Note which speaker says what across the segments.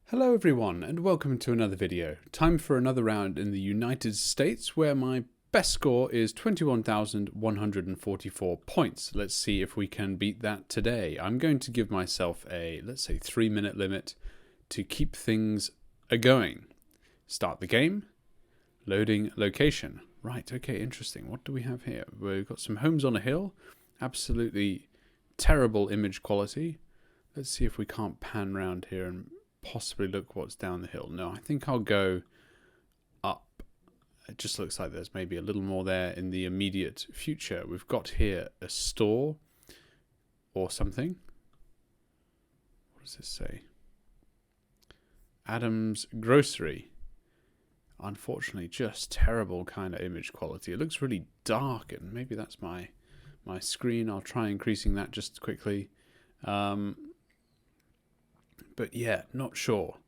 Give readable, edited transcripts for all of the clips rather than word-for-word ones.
Speaker 1: Hello everyone and welcome to another video. Time for another round in the United States where my best score is 21,144 points. Let's see if we can beat that today. I'm going to give myself a, let's say, 3-minute limit to keep things going. Start the game. Loading location. Right, okay, interesting. What do we have here? We've got some homes on a hill. Absolutely terrible image quality. Let's see if we can't pan around here and possibly look what's down the hill. No, I think I'll go up. It just looks like there's maybe a little more there in the immediate future. We've got here a store or something. What does this say? Adam's Grocery. Unfortunately, just terrible kind of image quality. It looks really dark, and maybe that's my screen. I'll try increasing that just quickly. But yeah, not sure.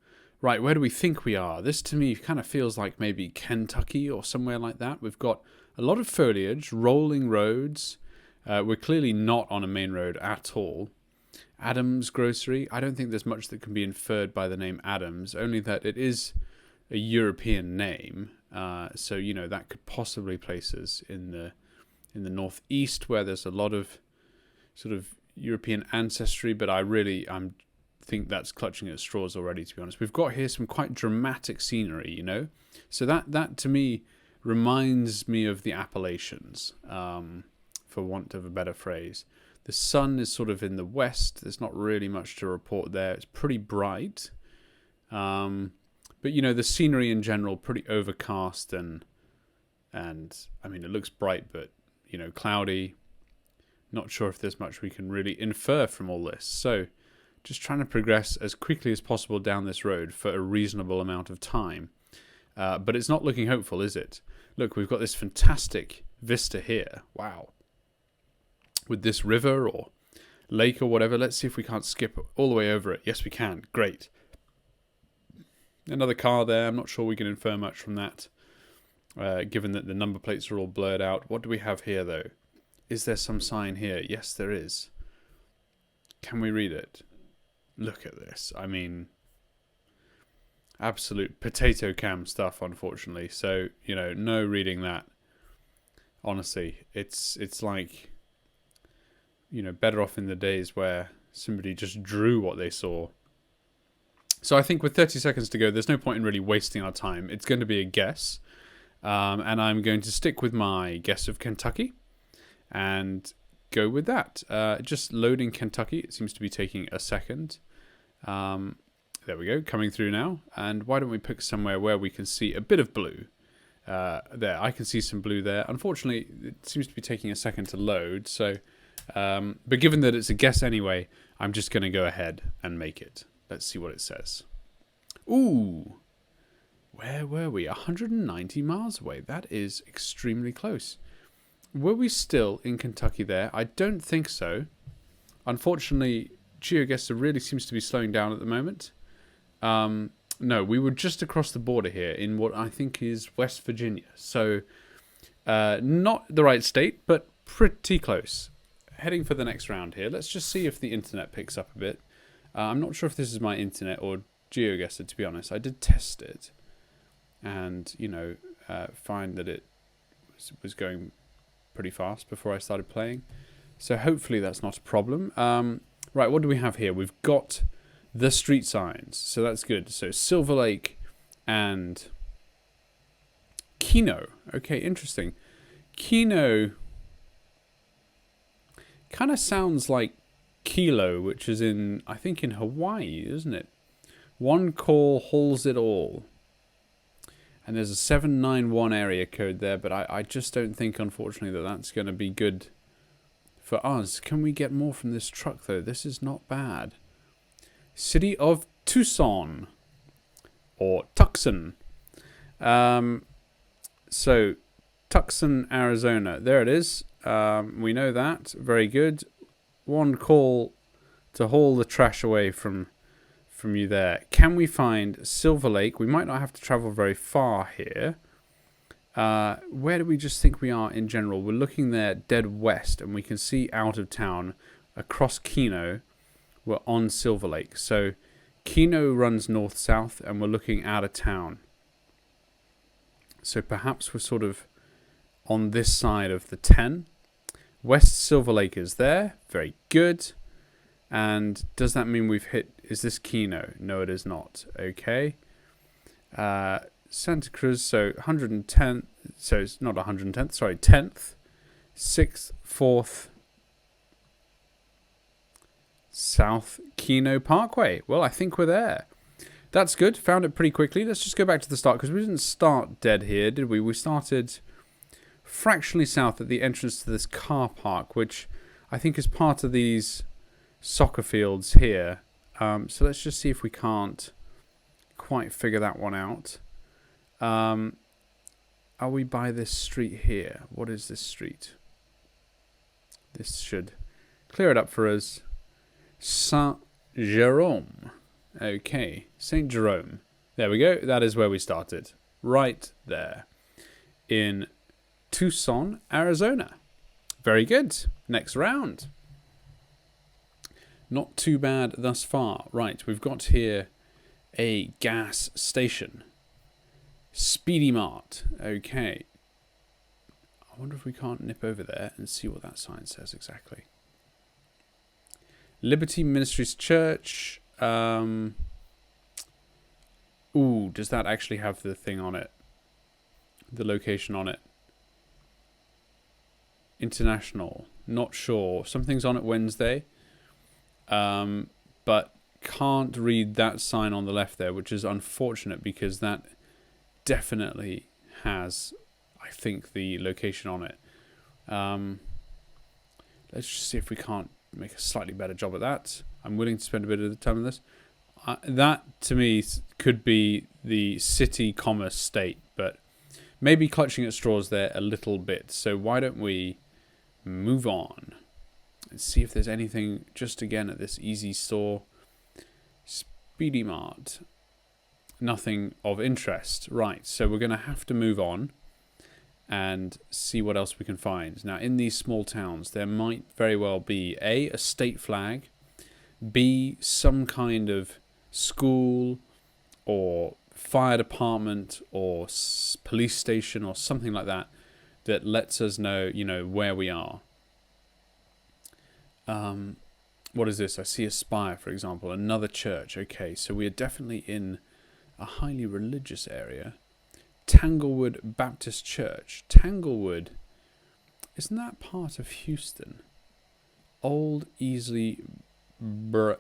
Speaker 1: Right, where do we think we are? This to me kind of feels like maybe Kentucky or somewhere like that. We've got a lot of foliage, rolling roads. We're clearly not on a main road at all. Adam's Grocery. I don't think there's much that can be inferred by the name Adams, only that it is a European name. So, you know, that could possibly place us in the northeast where there's a lot of sort of European ancestry, but I'm think that's clutching at straws already, to be honest. We've got here some quite dramatic scenery, you know, so that to me reminds me of the Appalachians, for want of a better phrase. The sun is sort of in the west. There's not really much to report there. It's pretty bright, but you know, the scenery in general pretty overcast and I mean, it looks bright, but you know, cloudy. Not sure if there's much we can really infer from all this. So just trying to progress as quickly as possible down this road for a reasonable amount of time. But it's not looking hopeful, is it? Look, we've got this fantastic vista here. Wow. With this river or lake or whatever. Let's see if we can't skip all the way over it. Yes, we can. Great. Another car there. I'm not sure we can infer much from that, given that the number plates are all blurred out. What do we have here, though? Is there some sign here? Yes, there is. Can we read it? Look at this. I mean, absolute potato cam stuff, unfortunately. So, you know, no reading that. Honestly, it's like, you know, better off in the days where somebody just drew what they saw. So I think with 30 seconds to go, there's no point in really wasting our time. It's going to be a guess. And I'm going to stick with my guess of Kentucky and go with that. Just loading Kentucky. It seems to be taking a second. There we go, coming through now. And why don't we pick somewhere where we can see a bit of blue? There, I can see some blue there. Unfortunately, it seems to be taking a second to load. So, but given that it's a guess anyway, I'm just going to go ahead and make it. Let's see what it says. Ooh, where were we? 190 miles away. That is extremely close. Were we still in Kentucky there? I don't think so. Unfortunately, GeoGuessr really seems to be slowing down at the moment. No, we were just across the border here in what I think is West Virginia. So, not the right state, but pretty close. Heading for the next round here. Let's just see if the internet picks up a bit. I'm not sure if this is my internet or GeoGuessr, to be honest. I did test it and, you know, find that it was going pretty fast before I started playing. So hopefully that's not a problem. Right, what do we have here? We've got the street signs, so that's good. So Silver Lake and Kino. Okay, interesting. Kino kind of sounds like Kilo, which is in, I think, in Hawaii, isn't it? One call hauls it all. And there's a 791 area code there, but I just don't think, unfortunately, that that's going to be good for us. Can we get more from this truck, though? This is not bad. City of Tucson. Or Tucson. So, Tucson, Arizona. There it is. We know that. Very good. One call to haul the trash away from you there. Can we find Silver Lake? We might not have to travel very far here. Where do we just think we are in general? We're looking there dead west, and we can see out of town across Kino. We're on Silver Lake. So Kino runs north-south, and we're looking out of town. So perhaps we're sort of on this side of the 10. West Silver Lake is there. Very good. And does that mean we've hit... Is this Kino? No, it is not. Okay. Santa Cruz, so 110th. So it's not 110th, sorry, 10th. 6th, 4th. South Kino Parkway. Well, I think we're there. That's good. Found it pretty quickly. Let's just go back to the start, because we didn't start dead here, did we? We started fractionally south at the entrance to this car park, which I think is part of these soccer fields here. So let's just see if we can't quite figure that one out. Are we by this street here? What is this street? This should clear it up for us. Saint Jerome. Okay, St. Jerome. There we go. That is where we started. Right there. In Tucson, Arizona. Very good. Next round. Not too bad thus far. Right, we've got here a gas station. Speedy Mart. Okay. I wonder if we can't nip over there and see what that sign says exactly. Liberty Ministries Church. Ooh, does that actually have the thing on it? The location on it? International. Not sure. Something's on it Wednesday. But can't read that sign on the left there, which is unfortunate because that definitely has, I think, the location on it. Let's just see if we can't make a slightly better job at that. I'm willing to spend a bit of the time on this. That, to me, could be the city, comma, state, but maybe clutching at straws there a little bit. So why don't we move on and see if there's anything just again at this easy store. Speedy Mart. Nothing of interest. Right, so we're going to have to move on and see what else we can find. Now, in these small towns, there might very well be A, a state flag, B, some kind of school or fire department or police station or something like that that lets us know, you know, where we are. What is this? I see a spire, for example, another church. Okay, so we are definitely in a highly religious area. Tanglewood Baptist Church. Tanglewood, isn't that part of Houston? Old Easley BR,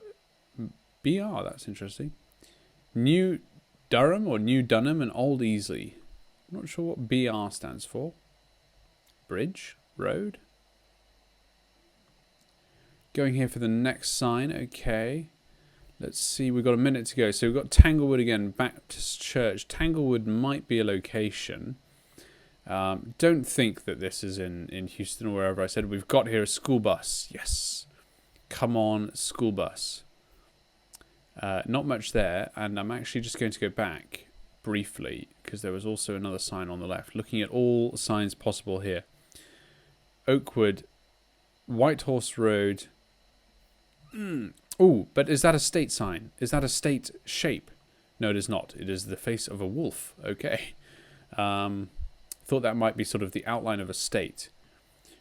Speaker 1: that's interesting. New Durham or New Dunham and Old Easley. I'm not sure what BR stands for. Bridge? Road? Going here for the next sign. Okay. Let's see. We've got a minute to go. So we've got Tanglewood again. Baptist Church. Tanglewood might be a location. Don't think that this is in Houston or wherever I said. We've got here a school bus. Yes. Come on, school bus. Not much there. And I'm actually just going to go back briefly because there was also another sign on the left. Looking at all signs possible here. Oakwood. Whitehorse Road. Oh, but is that a state sign? Is that a state shape? No, it is not. It is the face of a wolf. Okay. Thought that might be sort of the outline of a state.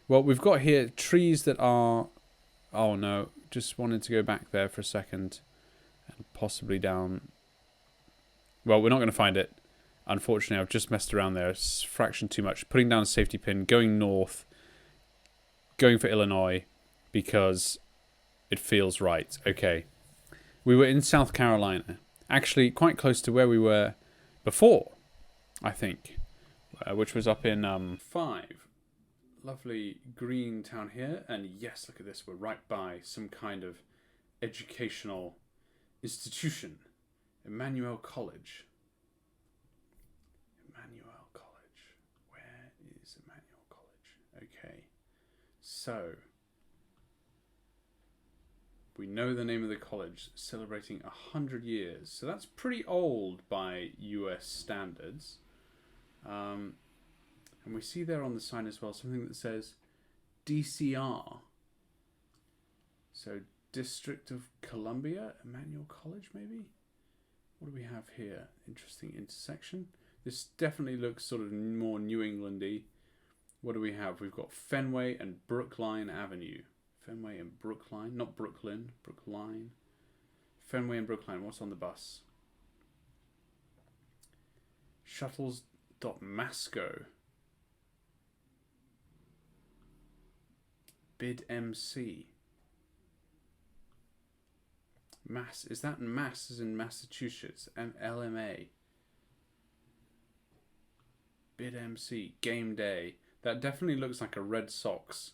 Speaker 1: Well, we've got here trees that are... Oh, no. Just wanted to go back there for a second. And possibly down... Well, we're not going to find it. Unfortunately, I've just messed around there. It's a fraction too much. Putting down a safety pin, going north, going for Illinois, because... it feels right. Okay. We were in South Carolina. Actually, quite close to where we were before, I think. Which was up in 5. Lovely green town here. And yes, look at this. We're right by some kind of educational institution. Emmanuel College. Emmanuel College. Where is Emmanuel College? Okay. So... we know the name of the college, celebrating 100 years. So that's pretty old by US standards. And we see there on the sign as well something that says DCR. So District of Columbia, Emmanuel College maybe? What do we have here? Interesting intersection. This definitely looks sort of more New Englandy. What do we have? We've got Fenway and Brookline Avenue. Fenway and Brookline, not Brooklyn, Brookline. Fenway and Brookline, what's on the bus? Shuttles.Masco. Bid MC. Mass, is that Mass as in Massachusetts? LMA. Bid MC. Game Day. That definitely looks like a Red Sox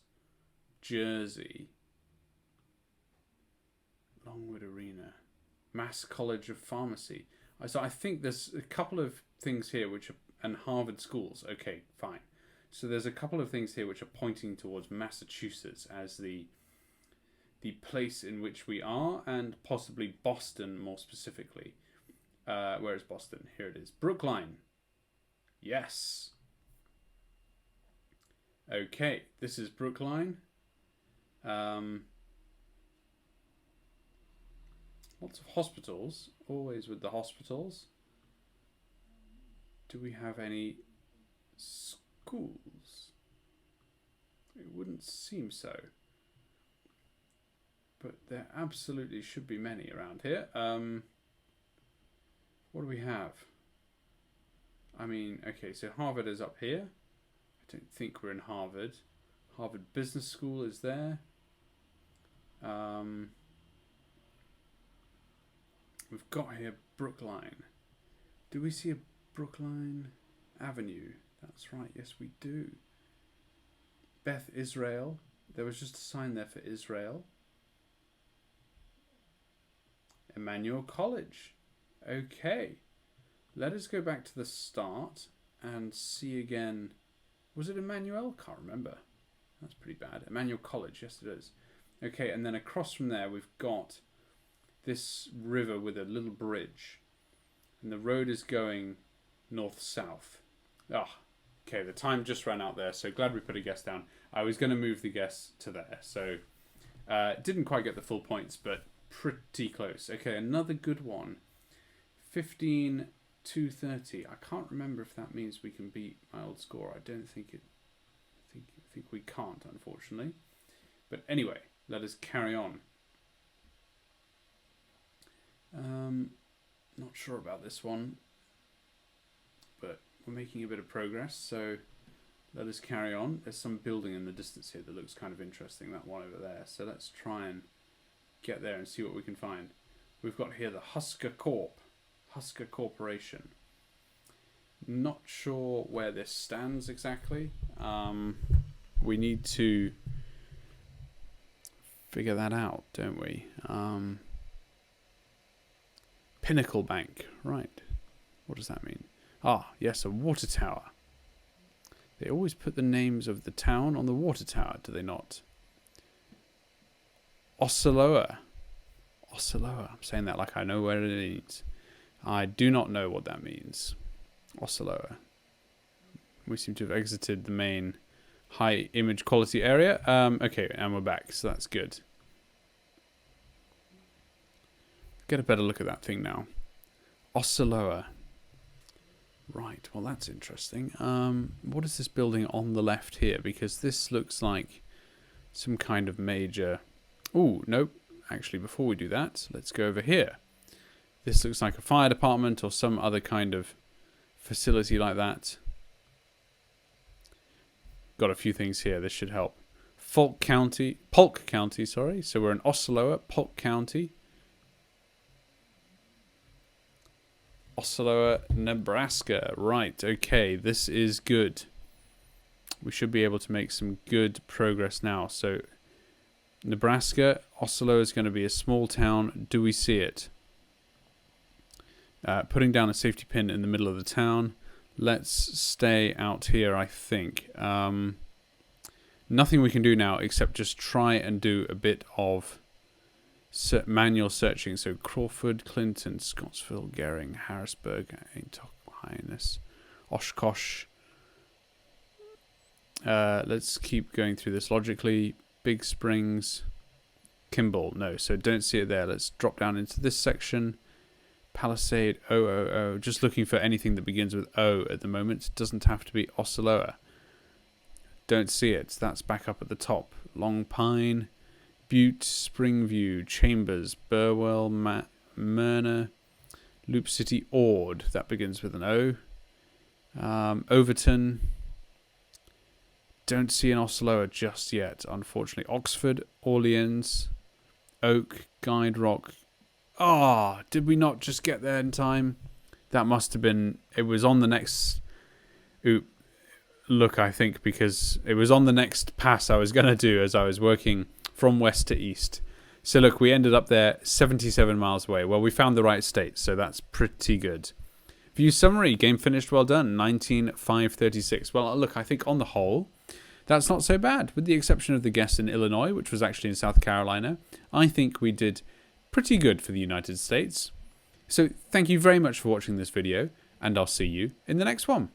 Speaker 1: jersey. Longwood Arena. Mass College of Pharmacy. So I think there's a couple of things here which are, and Harvard schools. Okay, fine. So there's a couple of things here which are pointing towards Massachusetts as the place in which we are, and possibly Boston more specifically. Where is Boston? Here it is. Brookline. Yes. Okay, this is Brookline. Lots of hospitals. Always with the hospitals. Do we have any schools? It wouldn't seem so. But there absolutely should be many around here. What do we have? I mean, okay, so Harvard is up here. I don't think we're in Harvard. Harvard Business School is there. We've got here Brookline. Do we see a Brookline Avenue? That's right, yes we do. Beth Israel. There was just a sign there for Israel. Emmanuel College. Okay. Let us go back to the start and see again. Was it Emmanuel? Can't remember. That's pretty bad. Emmanuel College. Yes, it is. Okay, and then across from there we've got this river with a little bridge. And the road is going north-south. Okay, the time just ran out there, so glad we put a guess down. I was going to move the guess to there, so didn't quite get the full points, but pretty close. Okay, another good one. 15 to 30. I can't remember if that means we can beat my old score. I don't think it. I think we can't, unfortunately. But anyway, let us carry on. Not sure about this one, but we're making a bit of progress, so let us carry on. There's some building in the distance here that looks kind of interesting, that one over there. So let's try and get there and see what we can find. We've got here the Husker Corporation. Not sure where this stands exactly. We need to figure that out, don't we? Pinnacle Bank, right. What does that mean? Ah, yes, a water tower. They always put the names of the town on the water tower, do they not? Osceola. Osceola. I'm saying that like I know what it means. I do not know what that means. Osceola. We seem to have exited the main high image quality area. Okay, and we're back, so that's good. Get a better look at that thing now. Osceola. Right, well that's interesting. What is this building on the left here? Because this looks like some kind of major... Oh, nope. Actually, before we do that, let's go over here. This looks like a fire department or some other kind of facility like that. Got a few things here. This should help. Polk County, sorry. So we're in Osceola, Polk County. Osceola, Nebraska. Right, okay, this is good. We should be able to make some good progress now. So, Nebraska, Osceola is going to be a small town. Do we see it? Putting down a safety pin in the middle of the town. Let's stay out here, I think. Nothing we can do now except just try and do a bit of manual searching. So Crawford, Clinton, Scottsville, Gering, Harrisburg, Aintok, Highness, Oshkosh. Let's keep going through this logically. Big Springs, Kimball. No, so don't see it there. Let's drop down into this section. Palisade, O. Just looking for anything that begins with O at the moment. Doesn't have to be Oceloa. Don't see it. That's back up at the top. Long Pine, Butte, Springview, Chambers, Burwell, Myrna, Loop City, Ord. That begins with an O. Overton. Don't see an Oceloa just yet, unfortunately. Oxford, Orleans, Oak, Guide Rock. Ah, did we not just get there in time? That must have been... It was on the next... look, I think, because it was on the next pass I was going to do as I was working from west to east. So look, we ended up there 77 miles away. Well, we found the right state, so that's pretty good. View summary, game finished, well done, 19,536. Well, look, I think on the whole, that's not so bad. With the exception of the guess in Illinois, which was actually in South Carolina, I think we did pretty good for the United States. So thank you very much for watching this video, and I'll see you in the next one.